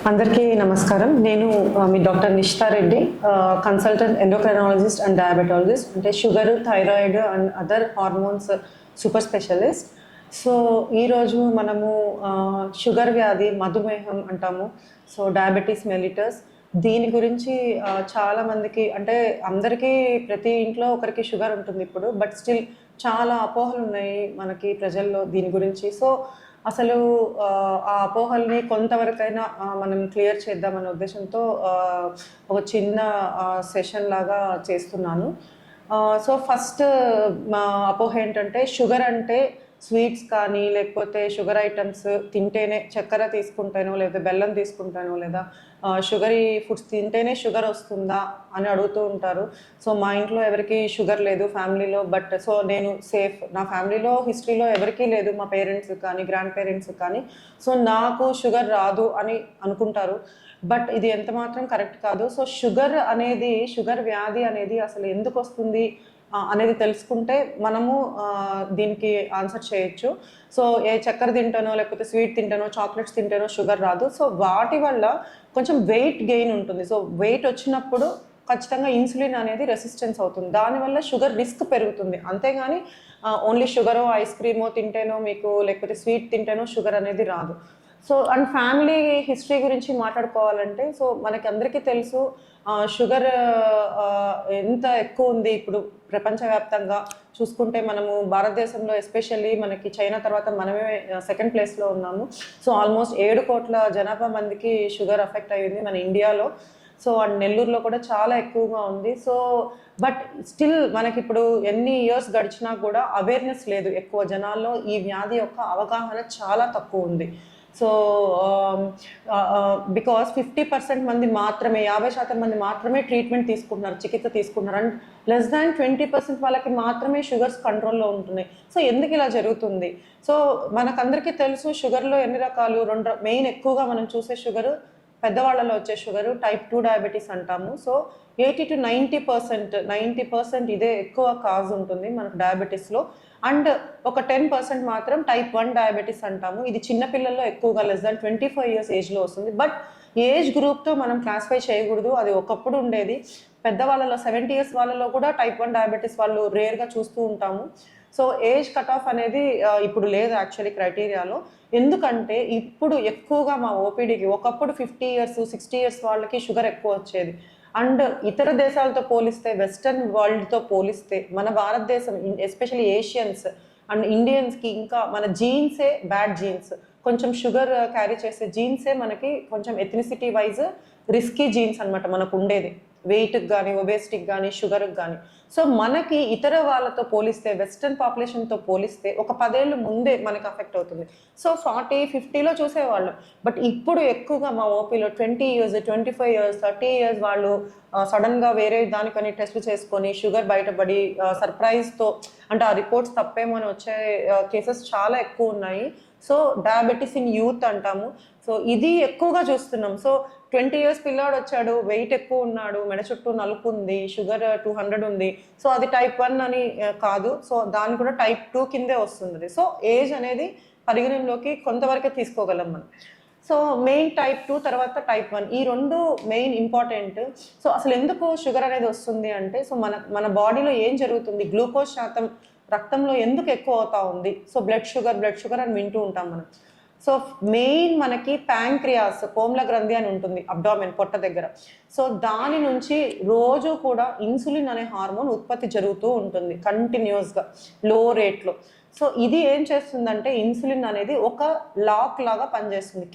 అందరికీ నమస్కారం. నేను మీ doctor Nishita Reddy, consultant endocrinologist and diabetologist, అంటే sugar, thyroid and other hormones super specialist. So ఈరోజు మనము షుగర్ వ్యాధి, మధుమేహం అంటాము, సో డయాబెటీస్ మెలిటస్, దీని గురించి చాలామందికి, అంటే అందరికీ ప్రతి ఇంట్లో ఒకరికి షుగర్ ఉంటుంది ఇప్పుడు, బట్ స్టిల్ చాలా అపోహలు ఉన్నాయి మనకి ప్రజల్లో దీని గురించి. సో అసలు ఆ అపోహల్ని కొంతవరకైనా మనం క్లియర్ చేద్దామనే ఉద్దేశంతో ఒక చిన్న సెషన్ లాగా చేస్తున్నాను. సో ఫస్ట్ మా అపోహ ఏంటంటే, షుగర్ అంటే స్వీట్స్ కానీ లేకపోతే షుగర్ ఐటమ్స్ తింటేనే, చక్కెర తీసుకుంటానో లేదా బెల్లం తీసుకుంటానో లేదా షుగరీ ఫుడ్స్ తింటేనే షుగర్ వస్తుందా అని అడుగుతూ ఉంటారు. సో మా ఇంట్లో ఎవరికి షుగర్ లేదు ఫ్యామిలీలో, బట్ సో నేను సేఫ్, నా ఫ్యామిలీలో హిస్టరీలో ఎవరికీ లేదు, మా పేరెంట్స్ కానీ గ్రాండ్ పేరెంట్స్ కానీ, సో నాకు షుగర్ రాదు అని అనుకుంటారు. బట్ ఇది ఎంత మాత్రం కరెక్ట్ కాదు. సో షుగర్ వ్యాధి అనేది అసలు ఎందుకు వస్తుంది అనేది తెలుసుకుంటే మనము దీనికి ఆన్సర్ చేయొచ్చు. సో ఏ చక్కెర తింటానో లేకపోతే స్వీట్ తింటానో చాక్లెట్స్ తింటానో షుగర్ రాదు. సో వాటి వల్ల కొంచెం వెయిట్ గెయిన్ ఉంటుంది. సో వెయిట్ వచ్చినప్పుడు ఖచ్చితంగా ఇన్సులిన్ అనేది రెసిస్టెన్స్ అవుతుంది, దానివల్ల షుగర్ రిస్క్ పెరుగుతుంది. అంతేగాని ఓన్లీ షుగరో ఐస్ క్రీమో తింటేనో మీకు లేకపోతే స్వీట్ తింటేనో షుగర్ అనేది రాదు. సో అండ్ ఫ్యామిలీ హిస్టరీ గురించి మాట్లాడుకోవాలంటే, సో మనకి అందరికీ తెలుసు షుగర్ ఎంత ఎక్కువ ఉంది ఇప్పుడు ప్రపంచవ్యాప్తంగా చూసుకుంటే. మనము భారతదేశంలో ఎస్పెషల్లీ మనకి చైనా తర్వాత మనమే సెకండ్ ప్లేస్లో ఉన్నాము. సో ఆల్మోస్ట్ 7 కోట్ల జనాభా మందికి షుగర్ అఫెక్ట్ అయ్యింది మన ఇండియాలో. సో అండ్ నెల్లూరులో కూడా చాలా ఎక్కువగా ఉంది. సో బట్ స్టిల్ మనకి ఇప్పుడు ఎన్ని ఇయర్స్ గడిచినా కూడా అవేర్నెస్ లేదు, ఎక్కువ జనాల్లో ఈ వ్యాధి యొక్క అవగాహన చాలా తక్కువ ఉంది. సో బికాస్ 50% మంది మాత్రమే, 50% మంది మాత్రమే ట్రీట్మెంట్ తీసుకుంటున్నారు, చికిత్స తీసుకుంటున్నారు, అండ్ లెస్ దాన్ 20% వాళ్ళకి మాత్రమే షుగర్స్ కంట్రోల్లో ఉంటున్నాయి. సో ఎందుకు ఇలా జరుగుతుంది? సో మనకందరికీ తెలుసు షుగర్లో ఎన్ని రకాలు, మెయిన్ ఎక్కువగా మనం చూసే షుగరు, పెద్దవాళ్ళలో వచ్చే షుగరు టైప్ 2 డయాబెటీస్ అంటాము. సో 80 to 90% ఇదే ఎక్కువ కాజ్ ఉంటుంది మనకు డయాబెటీస్లో. అండ్ ఒక 10% మాత్రం టైప్ 1 డయాబెటీస్ అంటాము. ఇది చిన్నపిల్లల్లో ఎక్కువగా లెస్ దాన్ 25 years ఏజ్లో వస్తుంది. బట్ ఏజ్ గ్రూప్తో మనం క్లాసిఫై చేయకూడదు, అది ఒకప్పుడు ఉండేది. పెద్దవాళ్ళలో 70 years వాళ్ళలో కూడా టైప్ 1 డయాబెటీస్ వాళ్ళు రేర్గా చూస్తూ ఉంటాము. సో ఏజ్ కట్ ఆఫ్ అనేది ఇప్పుడు లేదు యాక్చువల్లీ క్రైటీరియాలో. ఎందుకంటే ఇప్పుడు ఎక్కువగా మా ఓపీడీకి ఒకప్పుడు 50 years 60 years వాళ్ళకి షుగర్ ఎక్కువ వచ్చేది. అండ్ ఇతర దేశాలతో పోలిస్తే, వెస్టర్న్ వరల్డ్తో పోలిస్తే మన భారతదేశం, ఎస్పెషల్లీ ఏషియన్స్ అండ్ ఇండియన్స్కి ఇంకా మన జీన్సే బ్యాడ్ జీన్స్, కొంచెం షుగర్ క్యారీ చేసే జీన్సే మనకి కొంచెం ఎథ్నిసిటీ వైజ్ రిస్కీ జీన్స్ అనమాట మనకు ఉండేది, వెయిట్కి కానీ ఒబేసిటీకి కానీ షుగర్కి కానీ. సో మనకి ఇతర వాళ్ళతో పోలిస్తే, వెస్టర్న్ పాపులేషన్తో పోలిస్తే ఒక 10 ఏళ్ళు ముందే మనకి అఫెక్ట్ అవుతుంది. సో 40, 50లో చూసేవాళ్ళం. బట్ ఇప్పుడు ఎక్కువగా మా ఓపీలో 20 years 25 years 30 years వాళ్ళు సడన్గా వేరే దానికని టెస్టులు చేసుకొని షుగర్ బయటపడి సర్ప్రైజ్తో, అంటే ఆ రిపోర్ట్స్ తప్పేమో అని వచ్చే కేసెస్ చాలా ఎక్కువ ఉన్నాయి. సో డయాబెటీస్ ఇన్ యూత్ అంటాము. సో ఇది ఎక్కువగా చూస్తున్నాం. సో 20 years పిల్లాడు వచ్చాడు, వెయిట్ ఎక్కువ ఉన్నాడు, మెడ చుట్టూ నలుపు ఉంది, షుగర్ 200 ఉంది, సో అది టైప్ 1 అని కాదు. సో దాన్ని కూడా టైప్ 2 కిందే వస్తుంది. సో ఏజ్ అనేది పరిగణనలోకి కొంతవరకే తీసుకోగలం మనం. సో మెయిన్ టైప్ 2 తర్వాత టైప్ 1, ఈ రెండు మెయిన్ ఇంపార్టెంట్. సో అసలు ఎందుకు షుగర్ అనేది వస్తుంది అంటే, సో మన బాడీలో ఏం జరుగుతుంది, గ్లూకోజ్ శాతం రక్తంలో ఎందుకు ఎక్కువ అవుతా ఉంది. సో బ్లడ్ షుగర్ అని వింటూ ఉంటాం మనం. సో మెయిన్ మనకి ప్యాంక్రియాస్, కోమ్ల గ్రంథి అని ఉంటుంది అబ్డామెన్, పొట్ట దగ్గర. సో దాని నుంచి రోజు కూడా ఇన్సులిన్ అనే హార్మోన్ ఉత్పత్తి జరుగుతూ ఉంటుంది కంటిన్యూస్గా లో రేట్లో. సో ఇది ఏం చేస్తుందంటే, ఇన్సులిన్ అనేది ఒక లాక్ లాగా పనిచేస్తుంది.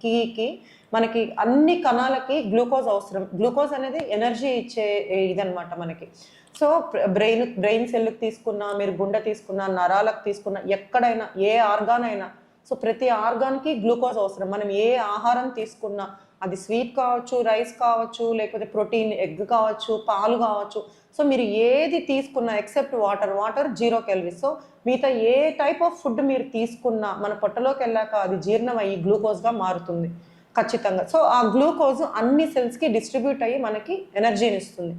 కీకి మనకి అన్ని కణాలకి గ్లూకోజ్ అవసరం. గ్లూకోజ్ అనేది ఎనర్జీ ఇచ్చే ఇదనమాట మనకి. సో బ్రెయిన్ సెల్కి తీసుకున్నా, మీరు గుండె తీసుకున్నా, నరాలకు తీసుకున్నా, ఎక్కడైనా ఏ ఆర్గాన్ అయినా, సో ప్రతి ఆర్గాన్కి గ్లూకోజ్ అవసరం. మనం ఏ ఆహారం తీసుకున్నా, అది స్వీట్ కావచ్చు, రైస్ కావచ్చు, లేకపోతే ప్రోటీన్ ఎగ్ కావచ్చు, పాలు కావచ్చు, సో మీరు ఏది తీసుకున్నా ఎక్సెప్ట్ వాటర్ 0 calories. సో మిగతా ఏ టైప్ ఆఫ్ ఫుడ్ మీరు తీసుకున్నా మన పొట్టలోకి వెళ్ళాక అది జీర్ణం అయ్యి గ్లూకోజ్గా మారుతుంది ఖచ్చితంగా. సో ఆ గ్లూకోజ్ అన్ని సెల్స్కి డిస్ట్రిబ్యూట్ అయ్యి మనకి ఎనర్జీని ఇస్తుంది.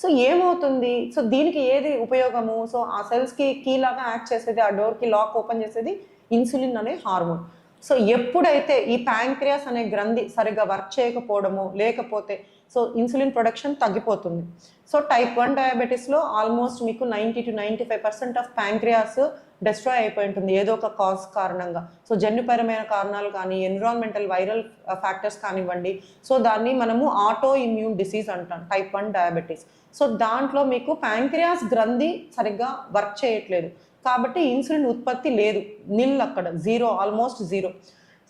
సో ఏమవుతుంది, సో దీనికి ఏది ఉపయోగము, సో ఆ సెల్స్కి కీ లాగా యాక్ట్ చేసేది, ఆ డోర్కి లాక్ ఓపెన్ చేసేది ఇన్సులిన్ అనే హార్మోన్. సో ఎప్పుడైతే ఈ ప్యాంక్రియాస్ అనే గ్రంథి సరిగ్గా వర్క్ చేయకపోవడము లేకపోతే సో ఇన్సులిన్ ప్రొడక్షన్ తగ్గిపోతుంది. సో టైప్ 1 డయాబెటీస్లో ఆల్మోస్ట్ మీకు 90-95% ఆఫ్ ప్యాంక్రియాస్ డిస్ట్రాయ్ అయిపోయి ఉంటుంది ఏదో ఒక కాజ్ కారణంగా. సో జన్యుపరమైన కారణాలు కానీ ఎన్విరాన్మెంటల్ వైరల్ ఫ్యాక్టర్స్ కానివ్వండి. సో దాన్ని మనము ఆటో ఇమ్యూన్ డిసీజ్ అంటాం టైప్ 1 డయాబెటీస్. సో దాంట్లో మీకు ప్యాంక్రియాస్ గ్రంథి సరిగ్గా వర్క్ చేయట్లేదు కాబట్టి ఇన్సులిన్ ఉత్పత్తి లేదు, నిల్ అక్కడ జీరో, ఆల్మోస్ట్ జీరో.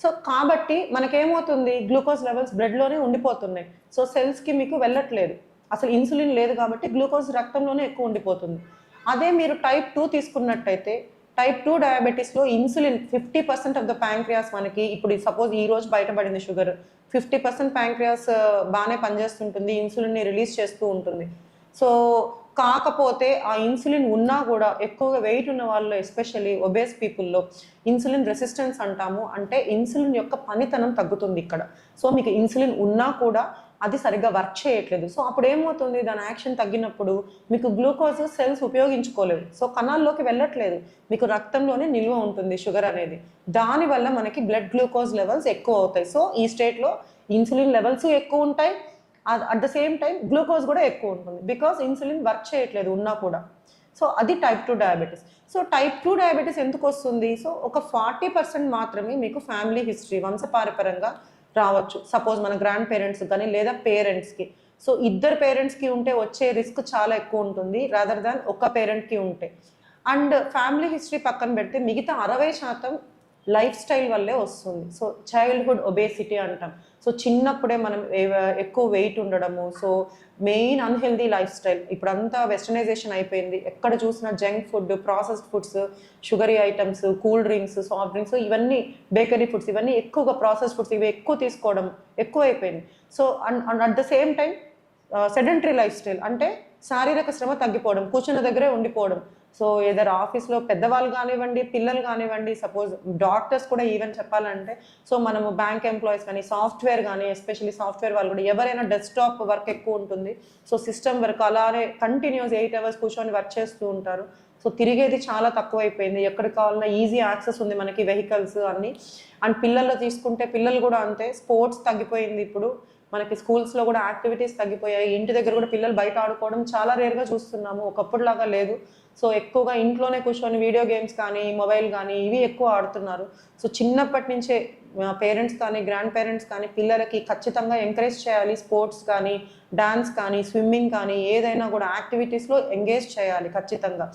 సో కాబట్టి మనకేమవుతుంది గ్లూకోజ్ లెవెల్స్ బ్లడ్లోనే ఉండిపోతున్నాయి. సో సెల్స్కి మీకు వెళ్ళట్లేదు, అసలు ఇన్సులిన్ లేదు కాబట్టి గ్లూకోజ్ రక్తంలోనే ఎక్కువ ఉండిపోతుంది. అదే మీరు టైప్ 2 తీసుకున్నట్టయితే టైప్ 2 డయాబెటీస్లో ఇన్సులిన్ 50% ఆఫ్ ద ప్యాంక్రియాస్ మనకి ఇప్పుడు సపోజ్ ఈ రోజు బయటపడింది షుగర్ 50% ప్యాంక్రియాస్ బాగానే పనిచేస్తుంటుంది, ఇన్సులిన్ని రిలీజ్ చేస్తూ ఉంటుంది. సో కాకపోతే ఆ ఇన్సులిన్ ఉన్నా కూడా ఎక్కువగా వెయిట్ ఉన్న వాళ్ళు ఎస్పెషల్లీ ఒబేస్ పీపుల్లో ఇన్సులిన్ రెసిస్టెన్స్ అంటాము, అంటే ఇన్సులిన్ యొక్క పనితనం తగ్గుతుంది ఇక్కడ. సో మీకు ఇన్సులిన్ ఉన్నా కూడా అది సరిగ్గా వర్క్ చేయట్లేదు. సో అప్పుడు ఏమవుతుంది, దాని యాక్షన్ తగ్గినప్పుడు మీకు గ్లూకోజ్ సెల్స్ ఉపయోగించుకోలేవు, సో కణాల్లోకి వెళ్ళట్లేదు, మీకు రక్తంలోనే నిల్వ ఉంటుంది షుగర్ అనేది. దానివల్ల మనకి బ్లడ్ గ్లూకోజ్ లెవెల్స్ ఎక్కువ అవుతాయి. సో ఈ స్టేట్లో ఇన్సులిన్ లెవెల్స్ ఎక్కువ ఉంటాయి, at the same time glucose కూడా ఎక్కువ ఉంటుంది బికాస్ ఇన్సులిన్ వర్క్ చేయట్లేదు ఉన్నా కూడా. సో అది type 2 diabetes. So type 2 diabetes ఎందుకు వస్తుంది, సో ఒక 40% మాత్రమే మీకు ఫ్యామిలీ హిస్టరీ వంశపారపరంగా రావచ్చు. సపోజ్ మన గ్రాండ్ పేరెంట్స్ కానీ లేదా పేరెంట్స్కి. సో ఇద్దరు పేరెంట్స్కి ఉంటే వచ్చే రిస్క్ చాలా ఎక్కువ ఉంటుంది రాదర్ దాన్ ఒక పేరెంట్కి ఉంటే. అండ్ ఫ్యామిలీ హిస్టరీ పక్కన పెడితే మిగతా 60% లైఫ్ స్టైల్ వల్లే వస్తుంది. సో చైల్డ్హుడ్ ఒబేసిటీ అంటాం. సో చిన్నప్పుడే మనం ఎక్కువ వెయిట్ ఉండడము, so main unhealthy life style. ఇప్పుడంతా వెస్టర్నైజేషన్ అయిపోయింది, ఎక్కడ చూసినా junk food, processed foods, sugary items, cool drinks, soft drinks, ఇవన్నీ బేకరీ ఫుడ్స్, ఇవన్నీ ఎక్కువగా ప్రాసెస్డ్ ఫుడ్స్ ఇవి ఎక్కువ తీసుకోవడం ఎక్కువ అయిపోయింది. So at the same time sedentary life style అంటే శారీరక శ్రమ తగ్గిపోవడం, కూర్చున్న దగ్గరే ఉండిపోవడం. సో ఏదైనా ఆఫీస్లో పెద్దవాళ్ళు కానివ్వండి, పిల్లలు కానివ్వండి, సపోజ్ డాక్టర్స్ కూడా ఈవెన్ చెప్పాలంటే, సో మనము బ్యాంక్ ఎంప్లాయీస్ కానీ సాఫ్ట్వేర్ కానీ ఎస్పెషల్లీ సాఫ్ట్వేర్ వాళ్ళు కూడా ఎవరైనా డెస్క్టాప్ వర్క్ ఎక్కువ ఉంటుంది. సో సిస్టమ్ వర్క్ అలానే కంటిన్యూస్ 8 hours కూర్చొని వర్క్ చేస్తూ ఉంటారు. సో తిరిగేది చాలా తక్కువైపోయింది, ఎక్కడికి కావాలన్నా ఈజీ యాక్సెస్ ఉంది మనకి వెహికల్స్ అన్నీ. అండ్ పిల్లల్లో తీసుకుంటే పిల్లలు కూడా అంతే, స్పోర్ట్స్ తగ్గిపోయింది ఇప్పుడు మనకి, స్కూల్స్లో కూడా యాక్టివిటీస్ తగ్గిపోయాయి, ఇంటి దగ్గర కూడా పిల్లలు బయట ఆడుకోవడం చాలా రేర్గా చూస్తున్నాము, ఒకప్పుడులాగా లేదు. సో ఎక్కువగా ఇంట్లోనే కూర్చొని వీడియో గేమ్స్ కానీ మొబైల్ కానీ ఇవి ఎక్కువ ఆడుతున్నారు. సో చిన్నప్పటి నుంచే పేరెంట్స్ కానీ గ్రాండ్ పేరెంట్స్ కానీ పిల్లలకి ఖచ్చితంగా ఎంకరేజ్ చేయాలి, స్పోర్ట్స్ కానీ డాన్స్ కానీ స్విమ్మింగ్ కానీ ఏదైనా కూడా యాక్టివిటీస్లో ఎంగేజ్ చేయాలి ఖచ్చితంగా.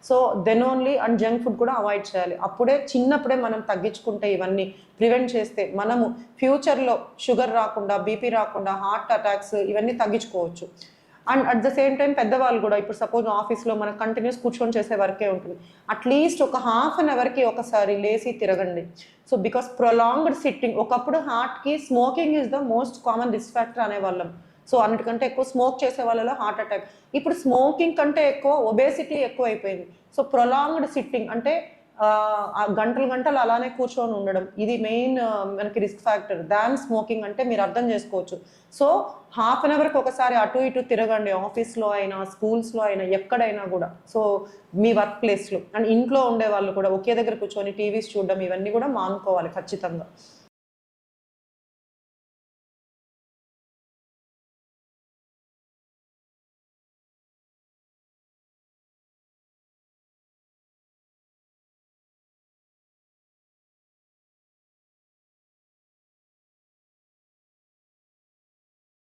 So then only and junk food కూడా అవాయిడ్ చేయాలి. అప్పుడే చిన్నప్పుడే మనం తగ్గించుకుంటే ఇవన్నీ ప్రివెంట్ చేస్తే మనము ఫ్యూచర్లో షుగర్ రాకుండా, బీపీ రాకుండా, హార్ట్ అటాక్స్ ఇవన్నీ తగ్గించుకోవచ్చు. And at the same time పెద్దవాళ్ళు కూడా ఇప్పుడు సపోజ్ ఆఫీస్లో మనకు కంటిన్యూస్ కూర్చొని చేసే వర్కే ఉంటుంది, అట్లీస్ట్ ఒక ½ an hourకి ఒకసారి లేసి తిరగండి. సో బికాస్ ప్రొలాంగ్డ్ సిట్టింగ్, ఒకప్పుడు హార్ట్కి smoking is the most common risk factor అనేవాళ్ళం. సో అన్నిటికంటే ఎక్కువ స్మోక్ చేసే వాళ్ళలో హార్ట్ అటాక్, ఇప్పుడు స్మోకింగ్ కంటే ఎక్కువ ఒబేసిటీ ఎక్కువ అయిపోయింది. సో ప్రొలాంగ్డ్ సిట్టింగ్ అంటే గంటలు గంటలు అలానే కూర్చొని ఉండడం, ఇది మెయిన్ మనకి రిస్క్ ఫ్యాక్టర్ దాన్ స్మోకింగ్ అంటే మీరు అర్థం చేసుకోవచ్చు. సో ½ an hourకి ఒకసారి అటు ఇటు తిరగండి, ఆఫీస్లో అయినా స్కూల్స్లో అయినా ఎక్కడైనా కూడా. సో మీ వర్క్ ప్లేస్లో అండ్ ఇంట్లో ఉండే వాళ్ళు కూడా ఒకే దగ్గర కూర్చొని టీవీస్ చూడడం ఇవన్నీ కూడా మానుకోవాలి ఖచ్చితంగా.